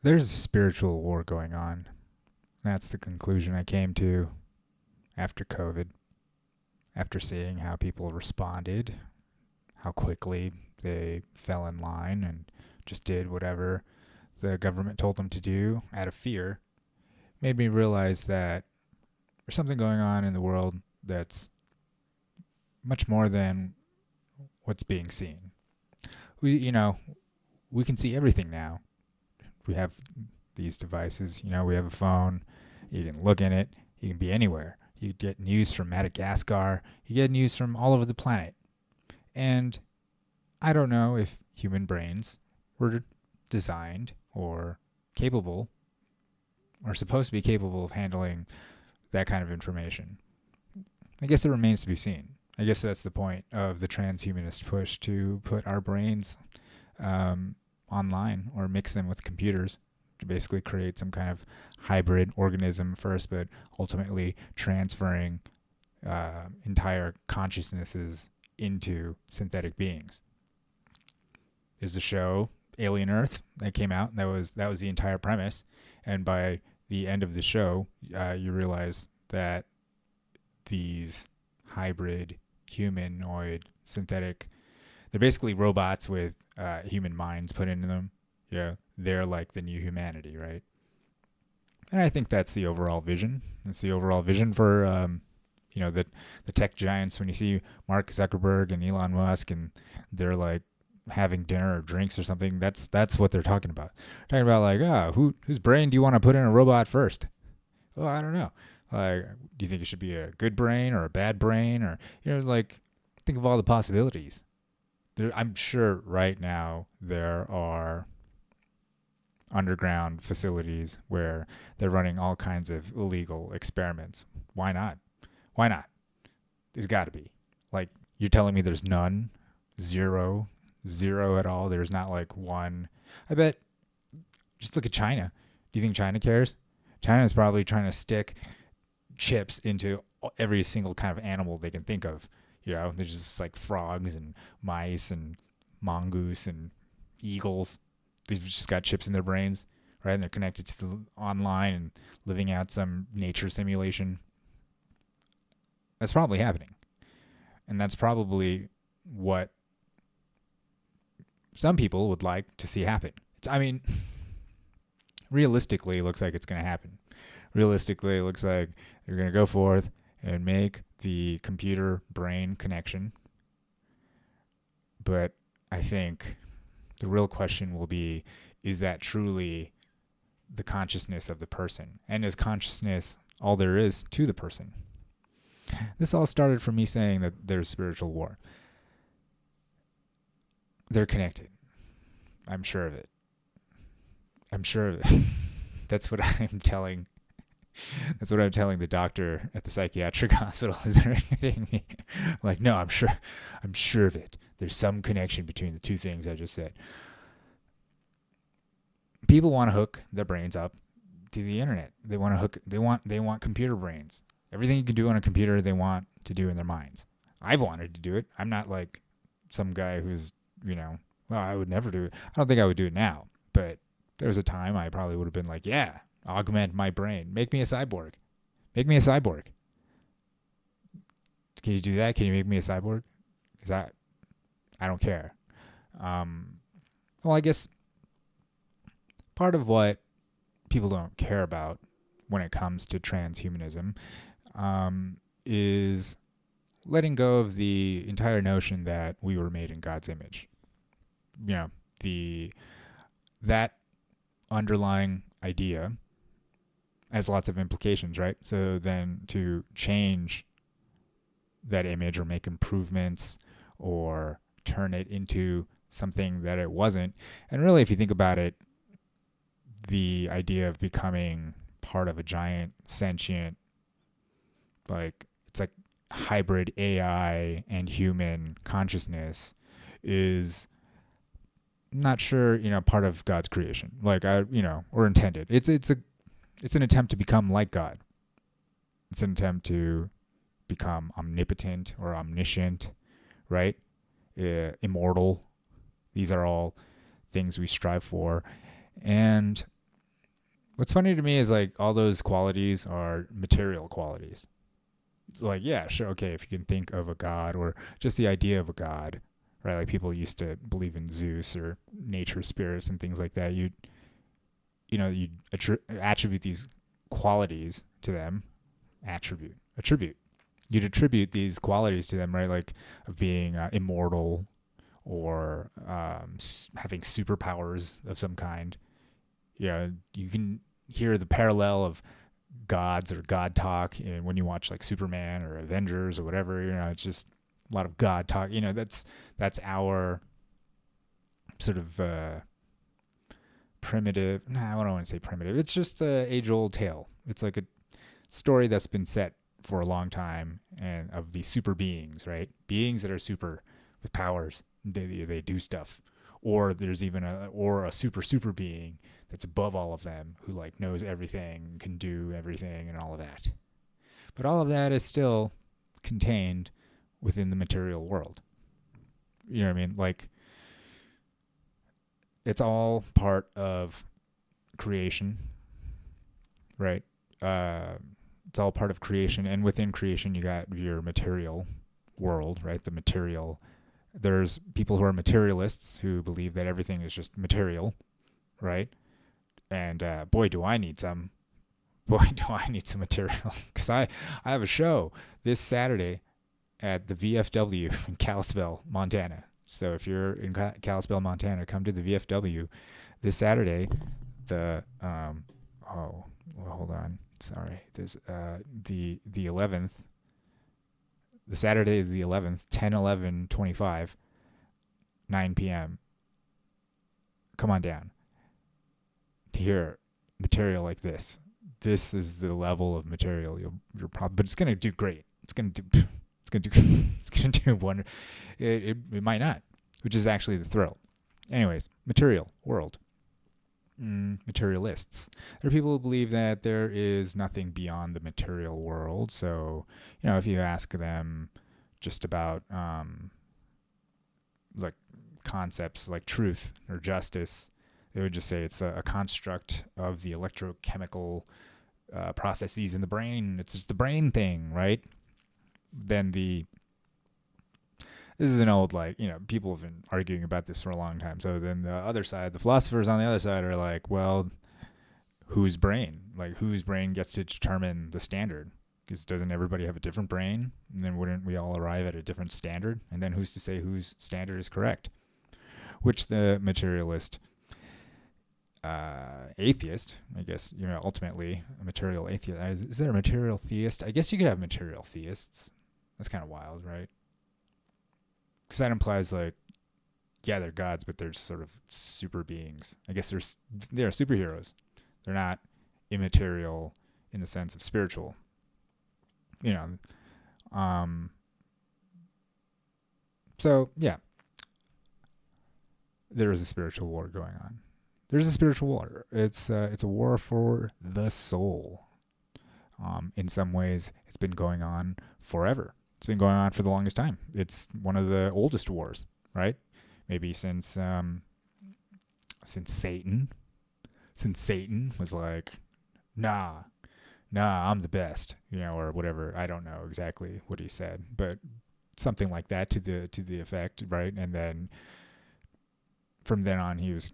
There's a spiritual war going on. That's the conclusion I came to after COVID, after seeing how people responded, how quickly they fell in line and just did whatever the government told them to do out of fear. Made me realize that there's something going on in the world that's much more than what's being seen. We can see everything now. We have these devices. We have a phone. You can look in it. You can be anywhere. You get news from Madagascar. You get news from all over the planet. And I don't know if human brains were designed or capable or supposed to be capable of handling that kind of information. I guess it remains to be seen. I guess that's the point of the transhumanist push to put our brains online or mix them with computers to basically create some kind of hybrid organism first, but ultimately transferring entire consciousnesses into synthetic beings. There's a show, Alien Earth, that came out. And that was the entire premise, and by the end of the show, you realize that these hybrid humanoid synthetic, they're basically robots with human minds put into them. They're like the new humanity, right? And I think that's the overall vision. It's the overall vision for the tech giants. When you see Mark Zuckerberg and Elon Musk, and they're like having dinner or drinks or something, that's what they're talking about. They're talking about like, whose brain do you want to put in a robot first? Oh, I don't know. Like, do you think it should be a good brain or a bad brain, or like, think of all the possibilities. I'm sure right now there are underground facilities where they're running all kinds of illegal experiments. Why not? Why not? There's got to be. Like, you're telling me there's none? Zero? Zero at all? There's not like one. I bet. Just look at China. Do you think China cares? China's probably trying to stick chips into every single kind of animal they can think of. There's just like frogs and mice and mongoose and eagles. They've just got chips in their brains, right? And they're connected to the online and living out some nature simulation. That's probably happening. And that's probably what some people would like to see happen. Realistically, it looks like it's going to happen. Realistically, it looks like they're going to go forth and make the computer brain connection. But I think the real question will be, is that truly the consciousness of the person? And is consciousness all there is to the person? This all started from me saying that there's spiritual war. They're connected. I'm sure of it. I'm sure of it. That's what I'm telling. That's what I'm telling the doctor at the psychiatric hospital. Is they're hitting me. Like, no, I'm sure. I'm sure of it. There's some connection between the two things I just said. People want to hook their brains up to the internet. They want to hook. They want computer brains. Everything you can do on a computer, they want to do in their minds. I've wanted to do it. I'm not like some guy who's well, I would never do it. I don't think I would do it now, but there was a time I probably would have been like, yeah, augment my brain. Make me a cyborg. Make me a cyborg. Can you do that? Can you make me a cyborg? Because I don't care. Well, I guess part of what people don't care about when it comes to transhumanism is letting go of the entire notion that we were made in God's image. That underlying idea has lots of implications, right? So then to change that image or make improvements or turn it into something that it wasn't. And really, if you think about it, the idea of becoming part of a giant sentient, it's like hybrid AI and human consciousness is not sure, part of God's creation, or intended. It's an attempt to become like God. It's an attempt to become omnipotent or omniscient, right? Immortal. These are all things we strive for. And what's funny to me is like all those qualities are material qualities. It's like, yeah, sure, okay, if you can think of a god or just the idea of a god, right? Like people used to believe in Zeus or nature spirits and things like that. You attribute these qualities to them. Attribute. You'd attribute these qualities to them, right? Like of being immortal or having superpowers of some kind. You can hear the parallel of gods or god talk and when you watch like Superman or Avengers or whatever. It's just a lot of god talk. That's our sort of primitive. Nah, I don't want to say primitive. It's just a age-old tale. It's like a story that's been set for a long time, and of these super beings, right? Beings that are super with powers. They do stuff. Or there's even a super being that's above all of them who like knows everything, can do everything, and all of that. But all of that is still contained within the material world. You know what I mean? Like it's all part of creation, right? It's all part of creation, and within creation, you got your material world, right? The material. There's people who are materialists who believe that everything is just material, right? And boy, do I need some. Boy, do I need some material because I have a show this Saturday at the VFW in Kalispell, Montana. So if you're in Kalispell, Montana, come to the VFW this Saturday. Hold on. Sorry. There's the 11th. The Saturday the 11th, 10/11/25, 9 p.m. Come on down to hear material like this. This is the level of material you're probably, but it's gonna do great. It's gonna do wonder. It might not, which is actually the thrill. Anyways, material world. Materialists. There are people who believe that there is nothing beyond the material world. So, if you ask them just about like concepts like truth or justice, they would just say it's a construct of the electrochemical processes in the brain. It's just the brain thing, right? Then this is an old, people have been arguing about this for a long time. So then the other side, the philosophers on the other side are like, well, whose brain? Like, whose brain gets to determine the standard? Because doesn't everybody have a different brain? And then wouldn't we all arrive at a different standard? And then who's to say whose standard is correct? Which the materialist atheist, I guess, ultimately a material atheist. Is there a material theist? I guess you could have material theists. That's kind of wild, right? Because that implies they're gods, but they're sort of super beings. I guess they're superheroes. They're not immaterial in the sense of spiritual. So yeah, there is a spiritual war going on. There's a spiritual war. It's a war for the soul. In some ways, it's been going on forever. It's been going on for the longest time. It's one of the oldest wars, right? Maybe since Satan. Since Satan was like, nah, I'm the best, or whatever. I don't know exactly what he said, but something like that to the effect, right? And then from then on, he was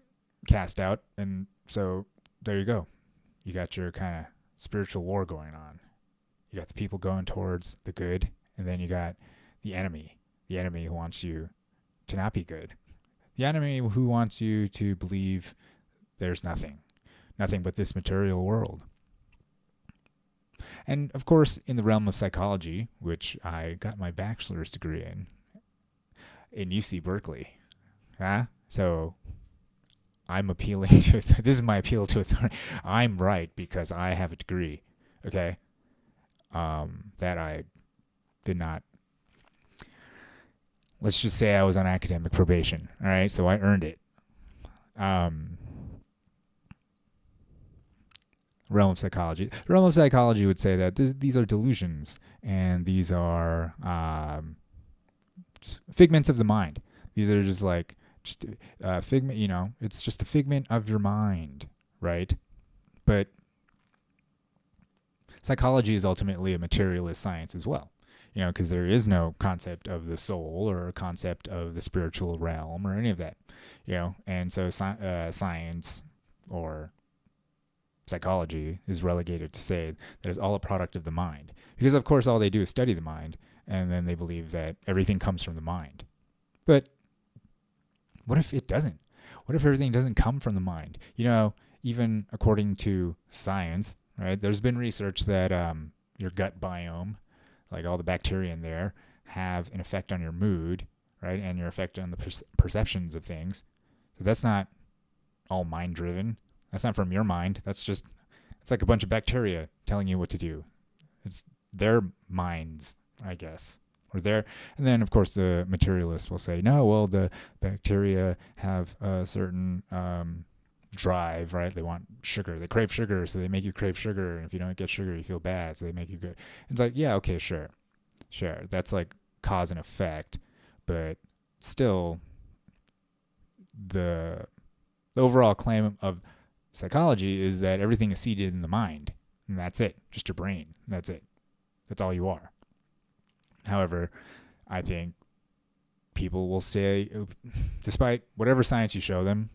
cast out, and so there you go. You got your kind of spiritual war going on. You got the people going towards the good, and then you got the enemy who wants you to not be good, the enemy who wants you to believe there's nothing but this material world. And of course, in the realm of psychology, which I got my bachelor's degree in UC Berkeley, so I'm appealing to, this is my appeal to authority. I'm right because I have a degree, okay? That I did not, let's just say I was on academic probation, all right? So I earned it. Realm of psychology. The realm of psychology would say that these are delusions, and these are just figments of the mind. These are just figment, it's just a figment of your mind, right? But psychology is ultimately a materialist science as well. Because there is no concept of the soul or a concept of the spiritual realm or any of that. And so science or psychology is relegated to say that it's all a product of the mind. Because, of course, all they do is study the mind, and then they believe that everything comes from the mind. But what if it doesn't? What if everything doesn't come from the mind? Even according to science, right, there's been research that your gut biome, like all the bacteria in there, have an effect on your mood, right, and your effect on the perceptions of things. So that's not all mind-driven. That's not from your mind. It's like a bunch of bacteria telling you what to do. It's their minds, I guess. And then, of course, the materialists will say, no, well, the bacteria have a certain drive, right? They want sugar. They crave sugar, so they make you crave sugar. And if you don't get sugar, you feel bad, so they make you good. It's like, yeah, okay, sure. That's like cause and effect. But still, the overall claim of psychology is that everything is seated in the mind, and that's it. Just your brain. That's it. That's all you are. However, I think people will say, despite whatever science you show them,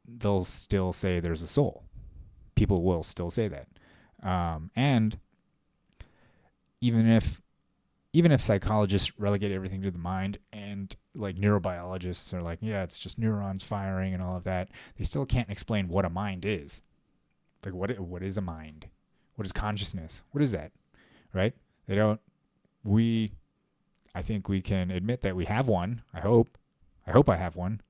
they'll still say there's a soul. People will still say that. And even if psychologists relegate everything to the mind, and like neurobiologists are like, yeah, it's just neurons firing and all of that, they still can't explain what a mind is. Like, what is a mind? What is consciousness? What is that? Right? I think we can admit that we have one. I hope I have one.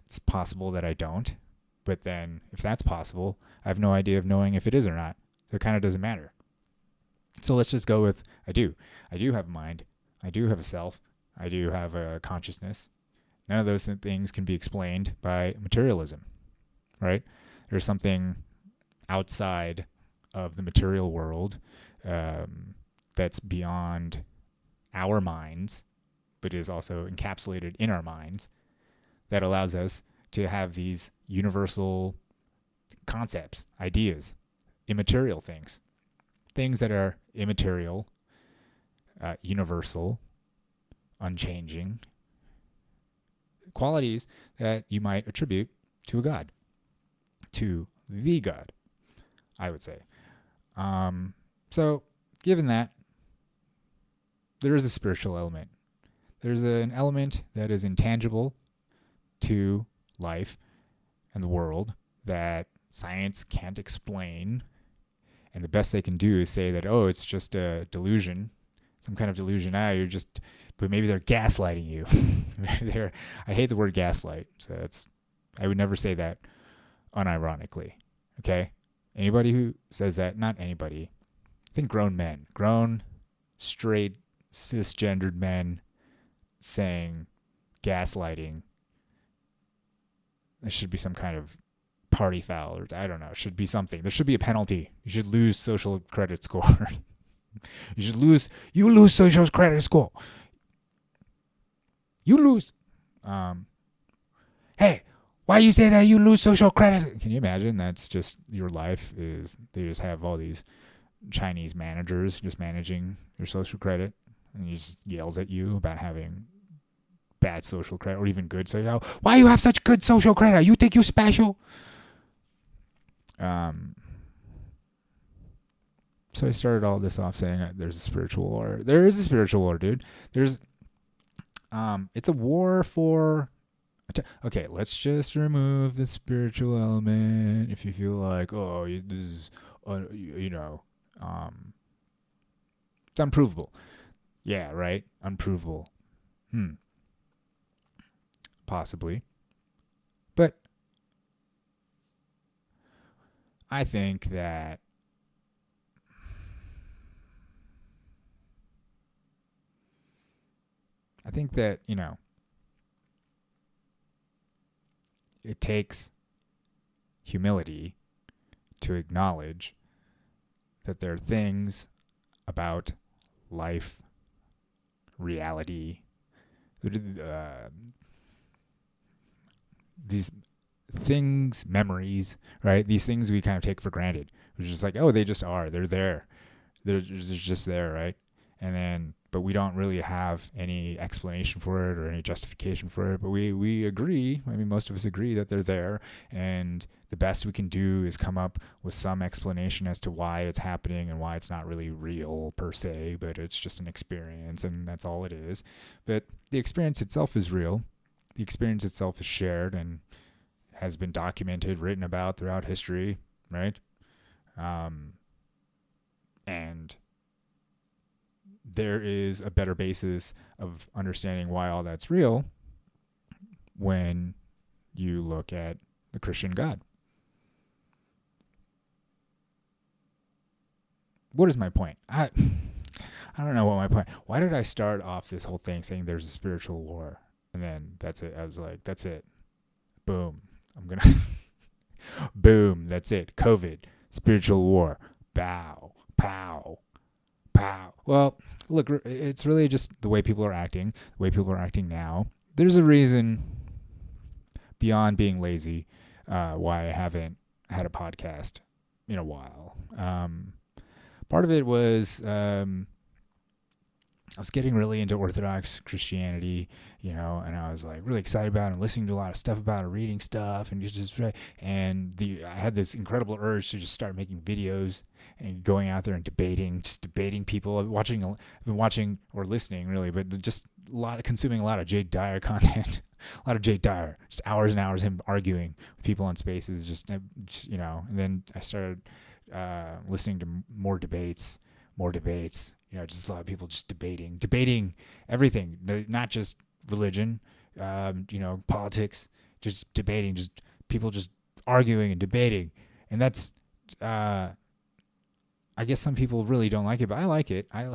It's possible that I don't. But then, if that's possible, I have no idea of knowing if it is or not. So it kind of doesn't matter. So let's just go with I do. I do have a mind. I do have a self. I do have a consciousness. None of those things can be explained by materialism, right? There's something outside of the material world that's beyond our minds, but is also encapsulated in our minds, that allows us to have these universal concepts, ideas, immaterial things that are immaterial, universal, unchanging, qualities that you might attribute to a god, to the God, I would say. So, given that, there is a spiritual element. There's an element that is intangible to life and the world that science can't explain. And the best they can do is say that, oh, it's just a delusion, some kind of delusion. But maybe they're gaslighting you. I hate the word gaslight. So I would never say that unironically. Okay? Anybody who says that, not anybody. I think grown, straight, cisgendered men saying gaslighting, there should be some kind of party foul, or I don't know, should be something. There should be a penalty. You should lose social credit score. You lose social credit score. You lose. Hey, why you say that you lose social credit? Can you imagine? That's just your life. Is they just have all these Chinese managers just managing your social credit, and he just yells at you about having bad social credit or even good social. Why you have such good social credit? You think you special? So I started all this off saying there's a spiritual war. There is a spiritual war, dude. It's a war for. Okay, let's just remove the spiritual element. If you feel like, oh, this is, it's unprovable. Yeah, right? Unprovable. Possibly. But I think that it takes humility to acknowledge that there are things about life, reality, these things, memories, right? These things we kind of take for granted. We're just like, oh, they just are. They're there. They're just there, right? And then, but we don't really have any explanation for it or any justification for it. But we agree. I mean, most of us agree that they're there, and the best we can do is come up with some explanation as to why it's happening and why it's not really real per se, but it's just an experience, and that's all it is. But the experience itself is real. The experience itself is shared and has been documented, written about throughout history, right? And there is a better basis of understanding why all that's real when you look at the Christian God. What is my point? I don't know what my point. Why did I start off this whole thing saying there's a spiritual war? And then that's it. I was like, that's it. Boom. I'm going to boom, that's it. COVID, spiritual war. Bow, pow, pow. Well, look, it's really just the way people are acting, the way people are acting now. There's a reason beyond being lazy why I haven't had a podcast in a while. Part of it was I was getting really into Orthodox Christianity, and I was like really excited about it and listening to a lot of stuff about it, reading stuff, and I had this incredible urge to just start making videos and going out there and debating people. I've been watching or listening really, but just consuming a lot of Jay Dyer content, a lot of Jay Dyer, just hours and hours him arguing with people on Spaces, just and then I started listening to more debates. Just a lot of people just debating everything, not just religion, politics, just debating, just people just arguing and debating. And that's, I guess some people really don't like it, but I like it. I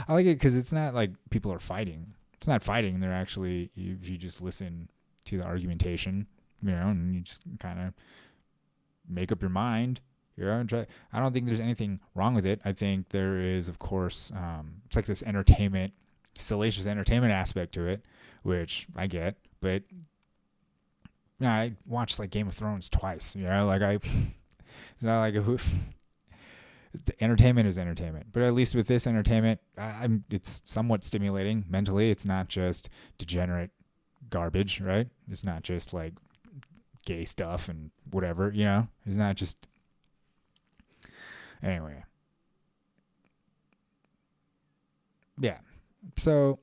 like it because it's not like people are fighting. It's not fighting. They're actually, if you just listen to the argumentation, and you just kind of make up your mind. I don't think there's anything wrong with it. I think there is, of course, it's like this salacious entertainment aspect to it, which I get. But I watched like Game of Thrones twice. It's not like entertainment is entertainment. But at least with this entertainment, it's somewhat stimulating mentally. It's not just degenerate garbage, right? It's not just like gay stuff and whatever. It's not just. Anyway. Yeah. So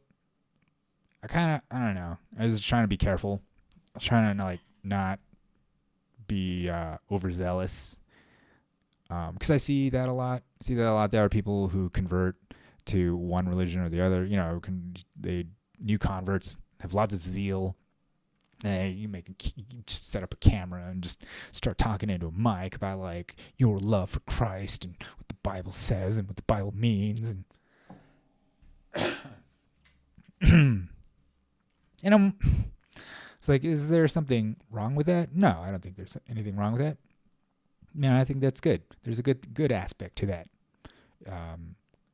I don't know. I was trying to be careful. I was trying to not be overzealous. Because I see that a lot. There are people who convert to one religion or the other. New converts have lots of zeal. You just set up a camera and just start talking into a mic about like your love for Christ and what the Bible says and what the Bible means, and it's like, is there something wrong with that? No, I don't think there's anything wrong with that. No, I think that's good. There's a good aspect to that.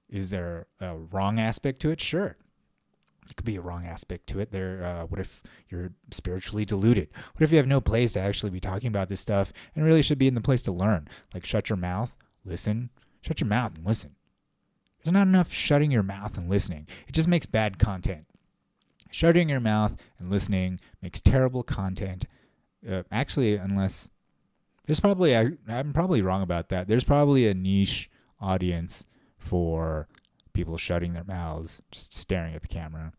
Is there a wrong aspect to it? Sure. There could be a wrong aspect to it. What if you're spiritually deluded? What if you have no place to actually be talking about this stuff and really should be in the place to learn? Like shut your mouth, listen. Shut your mouth and listen. There's not enough shutting your mouth and listening. It just makes bad content. Shutting your mouth and listening makes terrible content. Actually, unless there's probably, I'm probably wrong about that. There's probably a niche audience for people shutting their mouths, just staring at the camera.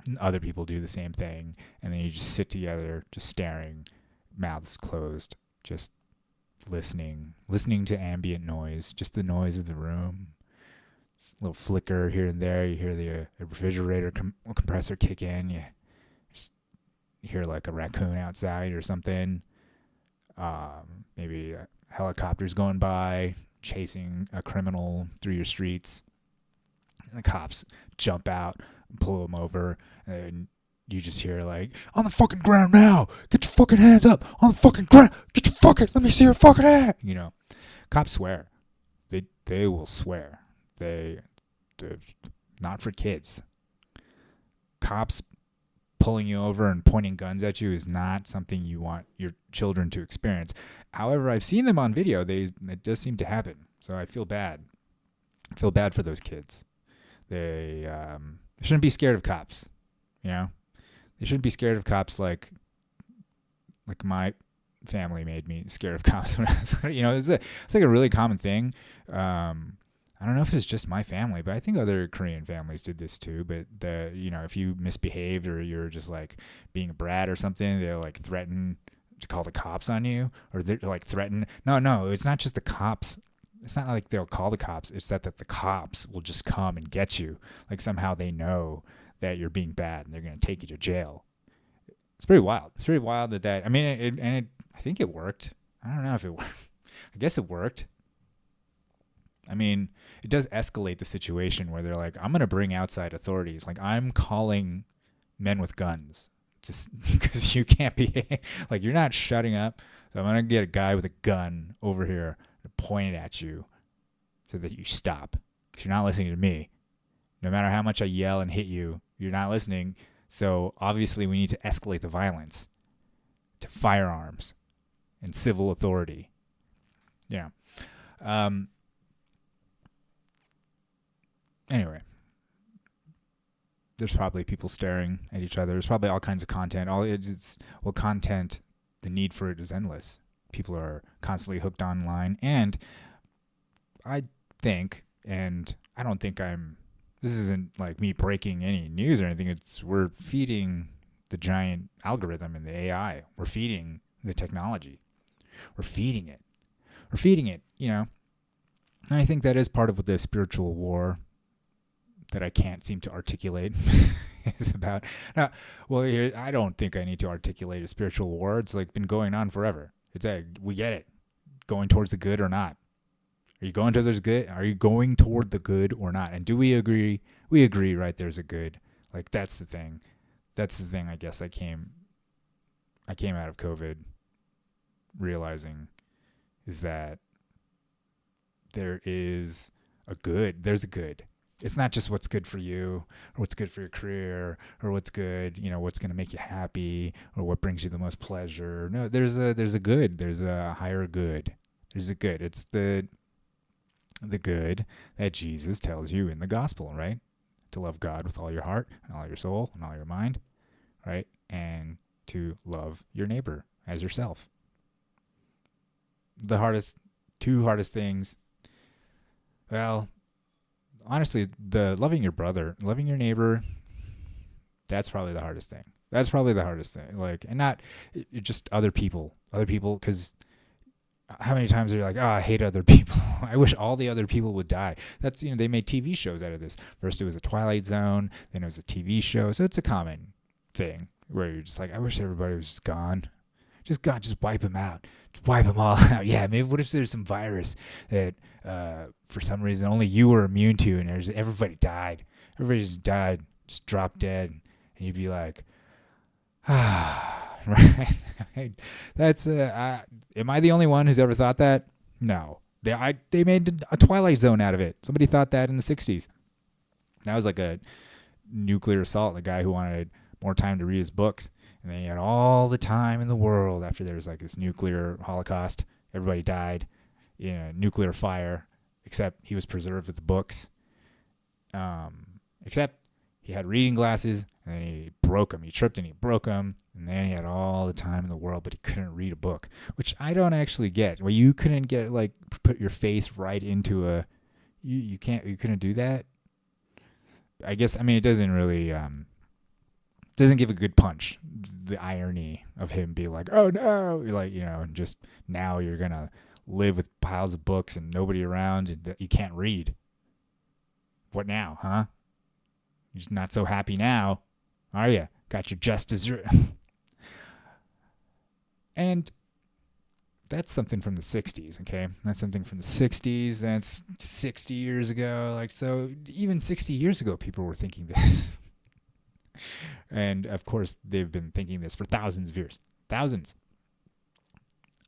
And other people do the same thing, and then you just sit together, just staring, mouths closed, just listening to ambient noise, just the noise of the room. Just a little flicker here and there. You hear the refrigerator compressor kick in. You just hear like a raccoon outside or something. Maybe helicopters going by, chasing a criminal through your streets. And the cops jump out and pull them over, and you just hear like, on the fucking ground now, get your fucking hands up, on the fucking ground, let me see your fucking hand. Cops swear. They will swear. They're not for kids. Cops pulling you over and pointing guns at you is not something you want your children to experience. However, I've seen them on video. It does seem to happen. So I feel bad. I feel bad for those kids. They shouldn't be scared of cops. You know, they shouldn't be scared of cops like my family made me scared of cops when I was, it's like a really common thing. I don't know if it's just my family, but I think other Korean families did this too. But if you misbehaved or you're just like being a brat or something, they'll like threaten to call the cops on you, or they're like threaten. No, it's not just the cops. It's not like they'll call the cops. It's that the cops will just come and get you. Like somehow they know that you're being bad and they're going to take you to jail. It's pretty wild. It's pretty wild that I mean, I think it worked. I don't know if it worked. I guess it worked. I mean, it does escalate the situation where they're like, I'm going to bring outside authorities. Like, I'm calling men with guns just because you can't be, like, you're not shutting up. So I'm going to get a guy with a gun over here to point it at you so that you stop. Because you're not listening to me. No matter how much I yell and hit you, you're not listening. So obviously we need to escalate the violence to firearms and civil authority. Anyway, there's probably people staring at each other. There's probably all kinds of content. Content, the need for it is endless. People are constantly hooked online. And I think, and I don't think this isn't like me breaking any news or anything. We're feeding the giant algorithm and the AI. We're feeding the technology. We're feeding it. And I think that is part of what the spiritual war that I can't seem to articulate is about. Now, I don't think I need to articulate a spiritual war. It's like been going on forever. It's we get it. Going towards the good or not. Are you going towards the good? Are you going toward the good or not? And do we agree? We agree, right? There's a good. Like that's the thing. That's the thing. I guess I came out of COVID realizing is that there's a good. It's not just what's good for you or what's good for your career or what's good, what's going to make you happy or what brings you the most pleasure. No, there's a good. There's a higher good. There's a good. It's the good that Jesus tells you in the gospel, right? To love God with all your heart and all your soul and all your mind, right? And to love your neighbor as yourself. The two hardest things, well, honestly, the loving your brother, loving your neighbor, that's probably the hardest thing. Like, and not just other people, because how many times are you like, I hate other people. I wish all the other people would die. That's, they made TV shows out of this. First it was a Twilight Zone, then it was a TV show. So it's a common thing where you're just like, I wish everybody was just gone. Just wipe them out. Just wipe them all out. Yeah, maybe what if there's some virus that for some reason only you were immune to and everybody died. Everybody just died, just dropped dead. And you'd be like, right? That's am I the only one who's ever thought that? No. They made a Twilight Zone out of it. Somebody thought that in the 60s. That was like a nuclear assault. The guy who wanted more time to read his books. And then he had all the time in the world after there was like this nuclear holocaust. Everybody died in a nuclear fire, except he was preserved with the books. Except he had reading glasses, and then he broke them. He tripped and he broke them, and then he had all the time in the world, but he couldn't read a book, which I don't actually get. Well, you couldn't get like put your face right into a. You couldn't do that. I guess it doesn't really. Doesn't give a good punch. The irony of him being like, oh no, and just now you're gonna live with piles of books and nobody around and that you can't read. What now, huh? You're just not so happy now, are you? Got your just dessert. And that's something from the 60s, okay? That's something from the 60s. That's 60 years ago. Like, so even 60 years ago, people were thinking this. And of course, they've been thinking this for thousands of years. Thousands.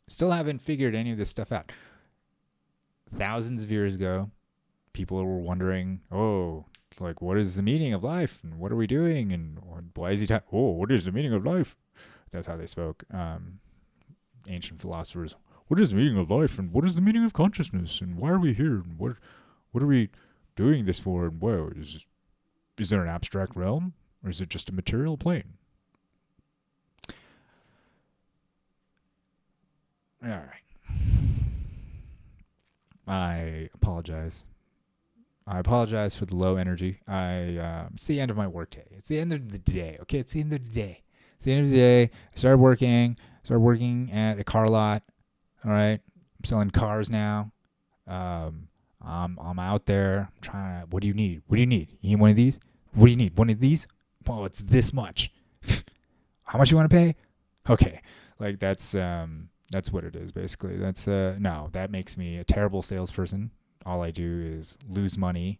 Still haven't figured any of this stuff out. Thousands of years ago, people were wondering, like, what is the meaning of life? And what are we doing? And why is he what is the meaning of life? That's how they spoke. Ancient philosophers. What is the meaning of life? And what is the meaning of consciousness? And why are we here? And what are we doing this for? And whoa, is there an abstract realm? Or is it just a material plane? All right. I apologize. For the low energy. It's the end of my workday. It's the end of the day. Okay, it's the end of the day. It's the end of the day. I started working at a car lot. All right, I'm selling cars now. I'm out there. I'm trying to. What do you need? You need one of these? What do you need? One of these? Well, it's this much. How much you want to pay? Okay, like that's what it is basically. No, that makes me a terrible salesperson. All I do is lose money.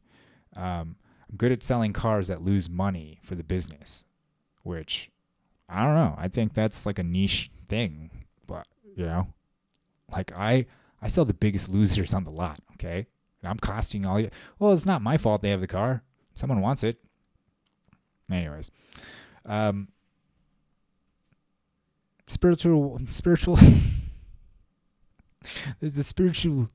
I'm good at selling cars that lose money for the business, which I don't know. I think that's like a niche thing, but like I sell the biggest losers on the lot. Okay, and I'm costing all you. Well, it's not my fault they have the car. Someone wants it. Anyways, spiritual. There's a spiritual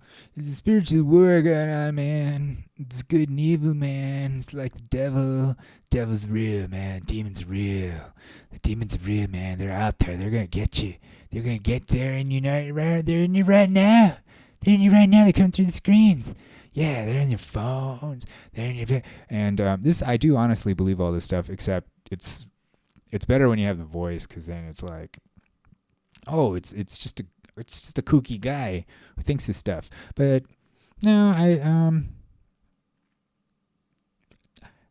war going on, man. It's good and evil, man. It's like the devil. Devil's real, man. Demons are real. The demons are real, man. They're out there. They're gonna get you. They're gonna get there, and they're in you right now. They're in you right now. They're coming through the screens. Yeah, they're in your phones. They're in your and this I do honestly believe all this stuff. Except it's better when you have the voice, because then it's like, oh, it's just a kooky guy who thinks his stuff. But no,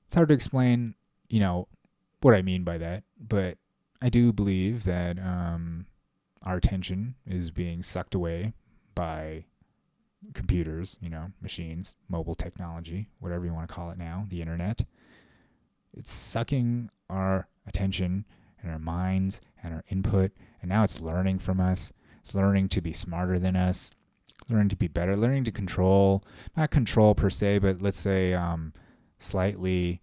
it's hard to explain, what I mean by that. But I do believe that our attention is being sucked away by computers, machines, mobile technology, whatever you want to call it now, the internet. It's sucking our attention and our minds and our input, and now it's learning from us. It's learning to be smarter than us, learning to be better, learning to not control per se, but let's say slightly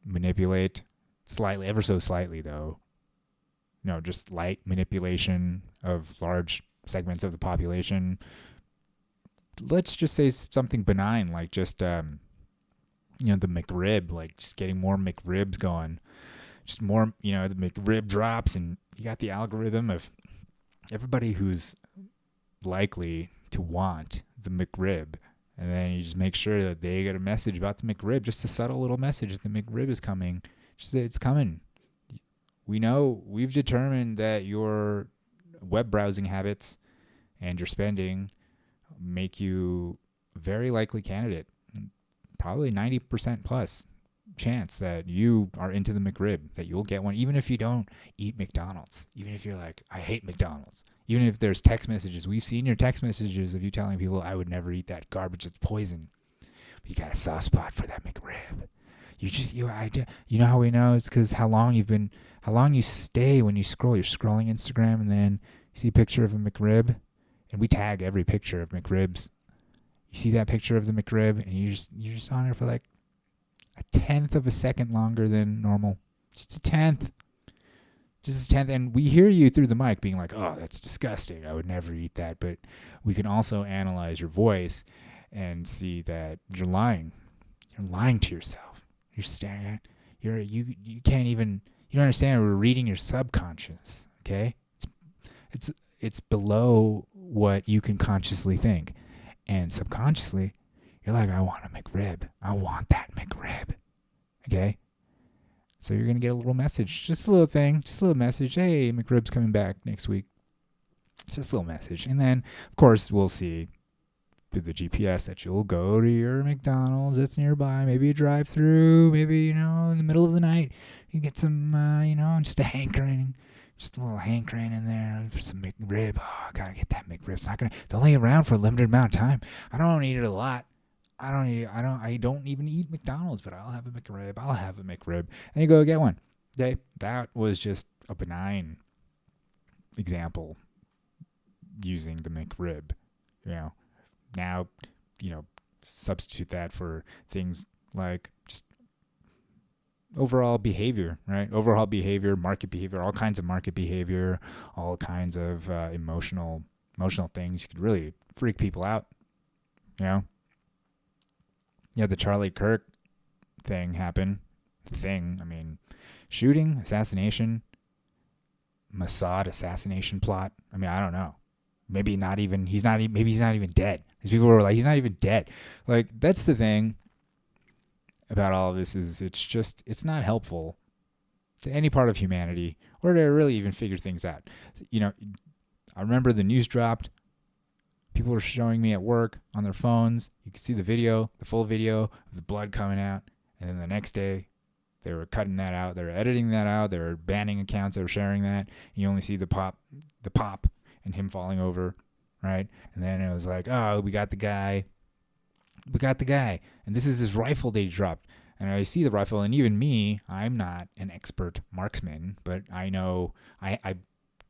manipulate, ever so slightly though. Just light manipulation of large segments of the population. Let's just say something benign, like just, the McRib, like just getting more McRibs going. Just more, the McRib drops, and you got the algorithm of everybody who's likely to want the McRib, and then you just make sure that they get a message about the McRib, just a subtle little message that the McRib is coming. Just that it's coming. We've determined that your web browsing habits and your spending make you a very likely candidate, probably 90% plus chance that you are into the McRib, that you'll get one, even if you don't eat McDonald's, even if you're like, I hate McDonald's, even if there's text messages. We've seen your text messages of you telling people, I would never eat that garbage, it's poison. But you got a soft spot for that McRib. You know how we know? It's because how long you stay when you scroll. You're scrolling Instagram, and then you see a picture of a McRib, and we tag every picture of McRibs. You see that picture of the McRib, and you're just on it for like a tenth of a second longer than normal. Just a tenth. And we hear you through the mic being like, oh, that's disgusting. I would never eat that. But we can also analyze your voice and see that you're lying. You're lying to yourself. You're staring at you can't even, you don't understand. We're reading your subconscious. Okay? It's below what you can consciously think. And subconsciously, you're like, I want a McRib. I want that McRib. Okay? So you're going to get a little message. Just a little thing. Just a little message. Hey, McRib's coming back next week. Just a little message. And then, of course, we'll see through the GPS that you'll go to your McDonald's that's nearby. Maybe a drive-through. Maybe, in the middle of the night, you get some, just a hankering. Just a little hankering in there for some McRib. Oh, I got to get that McRib. It's only around for a limited amount of time. I don't eat it a lot. I don't even eat McDonald's, but I'll have a McRib. And you go get one. Okay? That was just a benign example using the McRib. Now, substitute that for things like just overall behavior, right? Overall behavior, market behavior, all kinds of market behavior, all kinds of emotional things. You could really freak people out, you know? Yeah, the Charlie Kirk thing happened. I mean, shooting, assassination, Mossad assassination plot. I mean, I don't know. Maybe not even, maybe he's not even dead. These people were like, he's not even dead. Like, that's the thing about all of this is it's not helpful to any part of humanity or to really even figure things out. You know, I remember the news dropped. People were showing me at work on their phones. You could see the video, the full video of the blood coming out. And then the next day, they were cutting that out. They were editing that out. They were banning accounts that were sharing that. And you only see the pop, and him falling over, right? And then it was like, oh, we got the guy. And this is his rifle that he dropped. And I see the rifle, and even me, I'm not an expert marksman, but I know I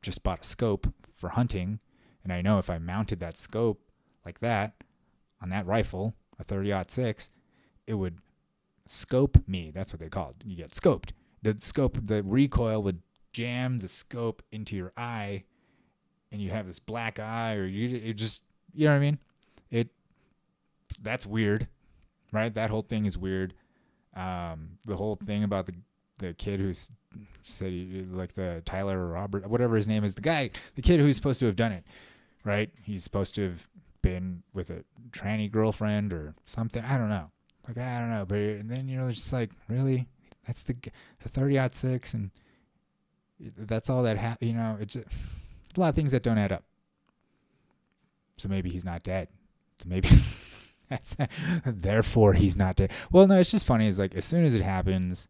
just bought a scope for hunting, and I know if I mounted that scope like that on that rifle, a 30-06, it would scope me. That's what they call it. You get scoped. The recoil would jam the scope into your eye, and you have this black eye, or you know what I mean? That's weird, right? That whole thing is weird. The whole thing about the kid who said like the Tyler or Robert, whatever his name is, the kid who's supposed to have done it, right? He's supposed to have been with a tranny girlfriend or something. I don't know. Like, I don't know. But and then, it's just like, really? That's the 30-06, and that's all that happened. It's a lot of things that don't add up. So maybe he's not dead. So maybe therefore he's not dead. Well, no, it's just funny. It's like, as soon as it happens,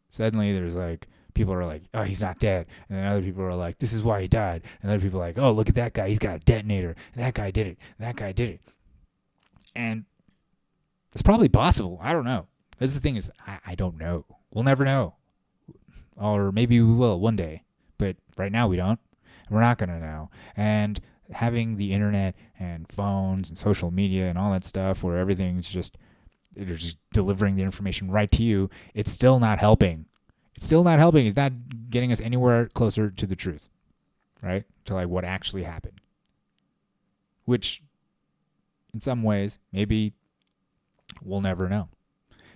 suddenly there's like, people are like, oh, he's not dead. And then other people are like, this is why he died. And other people are like, oh, look at that guy. He's got a detonator. And that guy did it. And that guy did it. And it's probably possible. I don't know. That's the thing is, I don't know. We'll never know. Or maybe we will one day. But right now we don't. We're not going to know. And having the internet and phones and social media and all that stuff where everything's they're just delivering the information right to you, it's still not helping. It's not getting us anywhere closer to the truth, right? To like what actually happened. Which, in some ways, maybe we'll never know.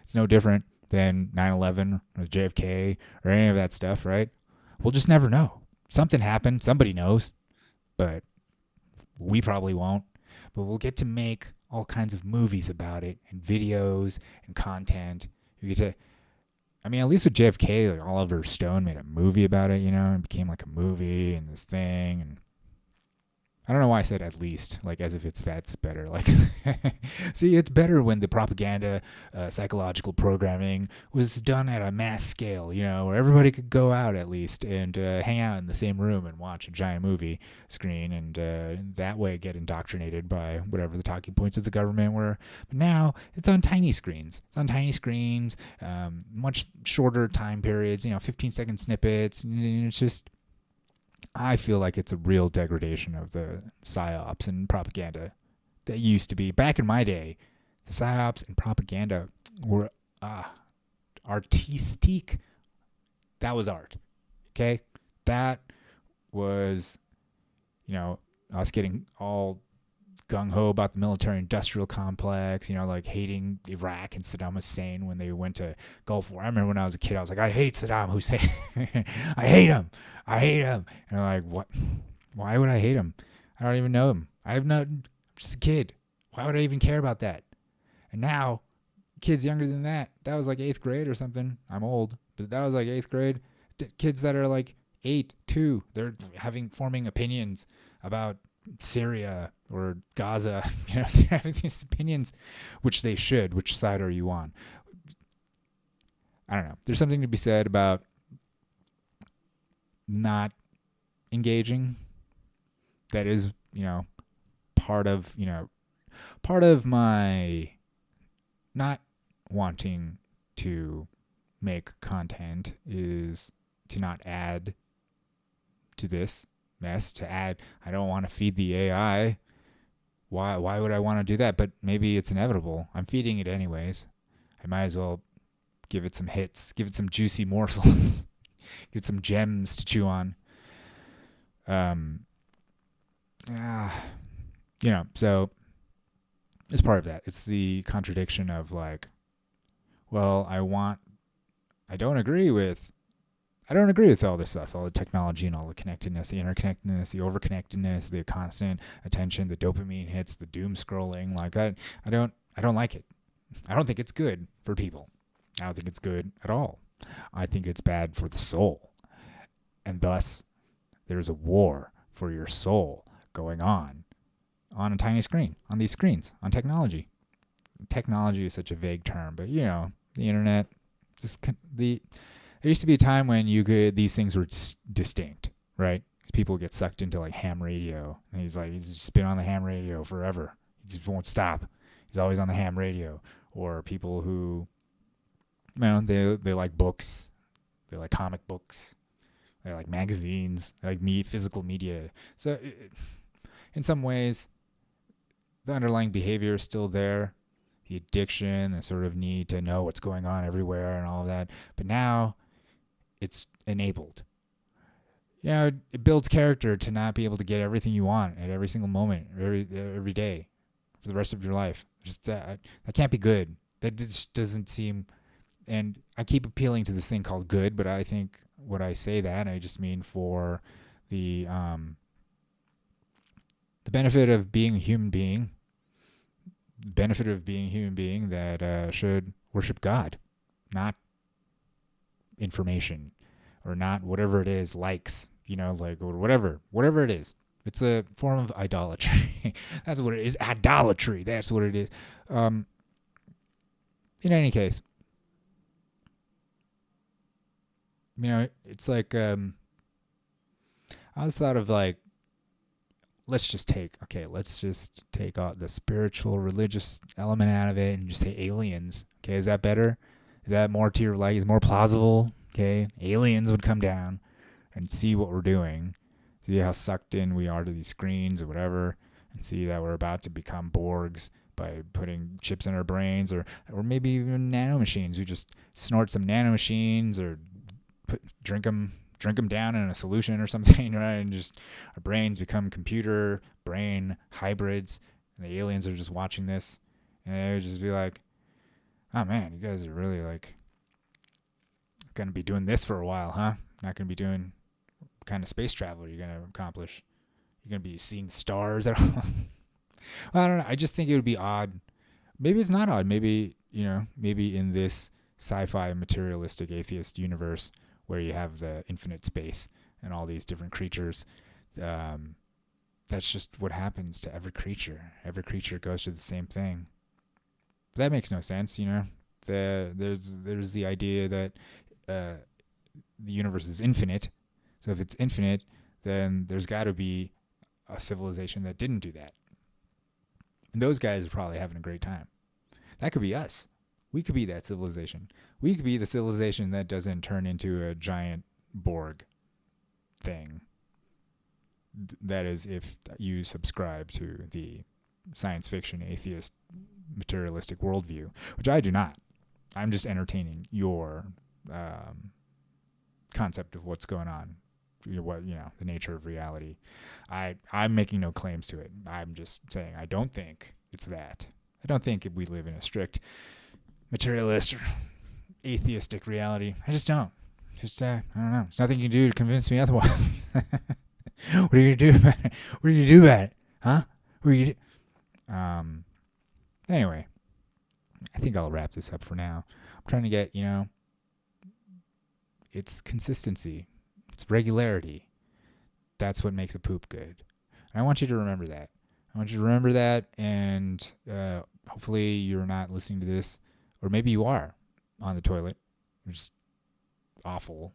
It's no different than 9/11 or JFK or any of that stuff, right? We'll just never know. Something happened. Somebody knows. But we probably won't. But we'll get to make all kinds of movies about it and videos and content. You get to, at least with JFK, like Oliver Stone made a movie about it, it became like a movie and this thing. And I don't know why I said at least, like as if that's better. Like, see, it's better when the propaganda, psychological programming was done at a mass scale, where everybody could go out at least and hang out in the same room and watch a giant movie screen and that way get indoctrinated by whatever the talking points of the government were. But now it's on tiny screens. Much shorter time periods, 15-second snippets. And it's just, I feel like it's a real degradation of the psyops and propaganda that used to be. Back in my day, the psyops and propaganda were artistique. That was art. Okay? That was, us getting all gung-ho about the military-industrial complex, like hating Iraq and Saddam Hussein when they went to Gulf War. I remember when I was a kid, I was like, I hate Saddam Hussein. I hate him. And I'm like, what? Why would I hate him? I don't even know him. I'm just a kid. Why would I even care about that? And now, kids younger than that was like 8th grade or something. I'm old, but that was like 8th grade. Kids that are like 8, 2, they're forming opinions about Syria or Gaza. They're having these opinions, which they should. Which side are you on? I don't know. There's something to be said about not engaging. That is, part of my not wanting to make content is to not add to this mess, I don't want to feed the AI. Why would I want to do that? But maybe it's inevitable. I'm feeding it anyways. I might as well Give it some hits. Give it some juicy morsels. Give it some gems to chew on. So it's part of that. It's the contradiction of like, well, I don't agree with all this stuff, all the technology and all the connectedness, the interconnectedness, the overconnectedness, the constant attention, the dopamine hits, the doom scrolling. Like I don't like it. I don't think it's good for people. I don't think it's good at all. I think it's bad for the soul. And thus, there's a war for your soul going on a tiny screen, on these screens, on technology. Technology is such a vague term, but the internet, there used to be a time when these things were distinct, right? People get sucked into like ham radio, and he's just been on the ham radio forever. He just won't stop. He's always on the ham radio. Or people who, they like books, they like comic books, they like magazines, they like physical media. So in some ways, the underlying behavior is still there. The addiction, the sort of need to know what's going on everywhere and all of that. But now it's enabled. It builds character to not be able to get everything you want at every single moment, every day, for the rest of your life. That can't be good. That just doesn't seem. And I keep appealing to this thing called good, but I think when I say that, I just mean for the benefit of being a human being. Benefit of being a human being that should worship God, not information, or not whatever it is, likes, or whatever it is. It's a form of idolatry. That's what it is. Idolatry. That's what it is. In any case, it's like I always thought of like, let's just take all the spiritual, religious element out of it and just say aliens. Okay, is that better? Is that more to your like? Is more plausible? Okay, aliens would come down and see what we're doing, see how sucked in we are to these screens or whatever, and see that we're about to become Borgs by putting chips in our brains, or maybe even nanomachines. We just snort some nanomachines or drink them down in a solution or something, right? And just our brains become computer brain hybrids, and the aliens are just watching this, and they would just be like, "Oh man, you guys are really like gonna be doing this for a while, huh? Not gonna be doing what kind of space travel are you gonna accomplish? You're gonna be seeing stars at all?" Well, I don't know. I just think it would be odd. Maybe it's not odd. Maybe in this sci-fi materialistic atheist universe, where you have the infinite space and all these different creatures, that's just what happens to every creature. Every creature goes through the same thing. But that makes no sense, There's the idea that the universe is infinite. So if it's infinite, then there's got to be a civilization that didn't do that. And those guys are probably having a great time. That could be us. We could be that civilization. We could be the civilization that doesn't turn into a giant Borg thing. That is, if you subscribe to the science fiction, atheist, materialistic worldview, which I do not. I'm just entertaining your concept of what's going on, the nature of reality. I'm making no claims to it. I'm just saying I don't think it's that. I don't think we live in a strict materialist or atheistic reality. I just don't. I don't know. There's nothing you can do to convince me otherwise. What are you gonna do about it? What are you gonna do about it? Huh? What are you gonna do? Anyway, I think I'll wrap this up for now. I'm trying to get, it's consistency. It's regularity. That's what makes a poop good. And I want you to remember that. And hopefully you're not listening to this, or maybe you are on the toilet, which is awful.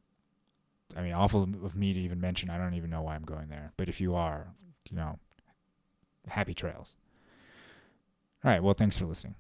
I mean, awful of me to even mention. I don't even know why I'm going there. But if you are, happy trails. All right. Well, thanks for listening.